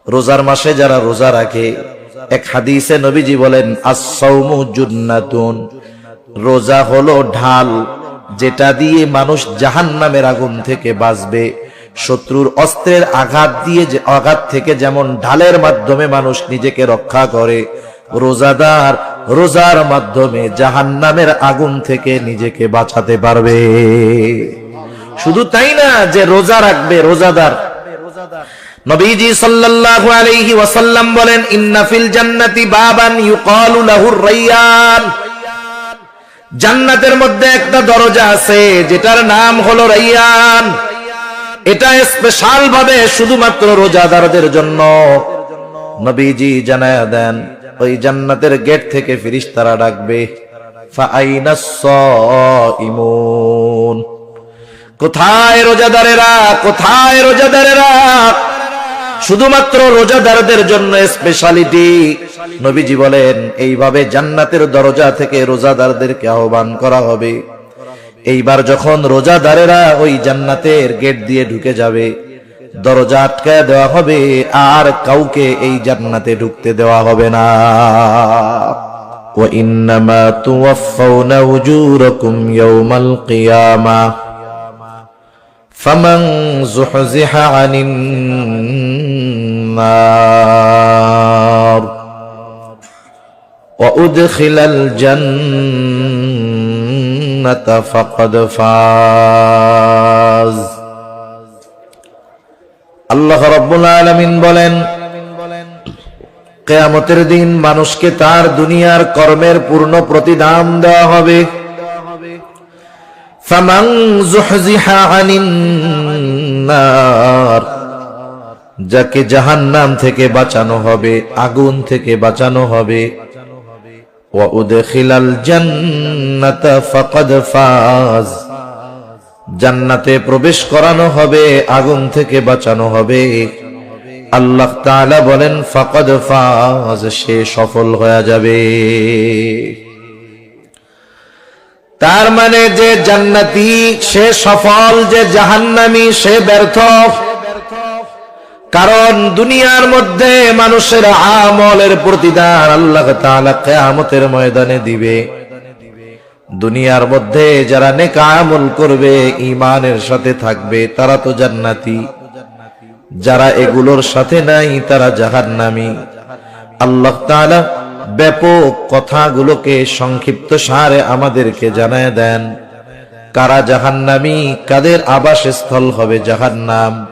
রোজার মাসে যারা রোজা রাখে, এক হাদিসে নবীজি বলেন আস-সাওমু জুন্নাতুন, রোজা হলো ঢাল, যেটা দিয়ে মানুষ জাহান্নামের আগুন থেকে বাঁচবে। শত্রুর অস্ত্রের আঘাত থেকে যেমন ঢালের মাধ্যমে মানুষ নিজেকে রক্ষা করে, রোজাদার রোজার মাধ্যমে জাহান্নামের আগুন থেকে নিজেকে বাঁচাতে পারবে। শুধু তাই না যে রোজা রাখবে রোজাদার, নবীজি সাল্লাল্লাহু আলাইহি ওয়াসাল্লাম বলেন ইন্না ফিল জান্নাতি বাবান ইউকালু লাহুর রায়্যান, জান্নাতের মধ্যে একটা দরজা আছে যেটার নাম হলো রায়্যান। এটা স্পেশাল ভাবে শুধুমাত্র রোজাদারদের জন্য। নবীজি জানায়া দেন ওই জান্নাতের গেট থেকে ফেরেশতারা ডাকবে ফাআইনাস সাইমুন, কোথায় রোজাদারেরা, কোথায় রোজাদারেরা? শুধুমাত্র রোজাদারদের জন্য স্পেশালিটি। নবীজি বলেন এইভাবে জান্নাতের দরজা থেকে রোজাদারদেরকে আহ্বান করা হবে। এইবার যখন রোজাদারেরা ওই জান্নাতের গেট দিয়ে ঢুকে যাবে, দরজা আটকায় দেওয়া হবে, আর কাউকে এই জান্নাতে ঢুকতে দেওয়া হবে না। ওয়া ইন্নামা তুওয়াফাউনা উজুরাকুম ইয়াওমাল কিয়ামাহ ফামান যুহজিহা আনিন নার ওয়া উদখিলাল জান্নাতা ফাকাদ ফাজ। আল্লাহ রাব্বুল আলামিন বলেন কিয়ামতের দিন মানুষকে তার দুনিয়ার কর্মের পূর্ণ প্রতিদান দেওয়া হবে। ফামান যুহজিহা আনিন নার, যাকে জাহান্নাম থেকে বাঁচানো হবে, আগুন থেকে বাঁচানো হবে। ওয়া উদখিলাল জান্নাতা ফাকাদ ফাজ, জান্নাতে প্রবেশ করানো হবে, আগুন থেকে বাঁচানো হবে। আল্লাহ তাআলা বলেন ফাকাদ ফাজ, সে সফল হয়ে যাবে। তার মানে যে জান্নাতি সে সফল, যে জাহান্নামী সে ব্যর্থ। কারণ দুনিয়ার মধ্যে মানুষের আমলের প্রতিদান আল্লাহ তাআলা কিয়ামতের ময়দানে দিবে। দুনিয়ার মধ্যে যারা নেক আমল করবে, ঈমানের সাথে থাকবে, তারা তো জান্নাতি। যারা এগুলোর সাথে নাই তারা জাহান্নামী। আল্লাহ তাআলা ব্যাপক কথাগুলোকে সংক্ষিপ্ত সারে আমাদেরকে জানায় দেন কারা জাহান্নামী, কাদের আবাসস্থল হবে জাহান্নাম।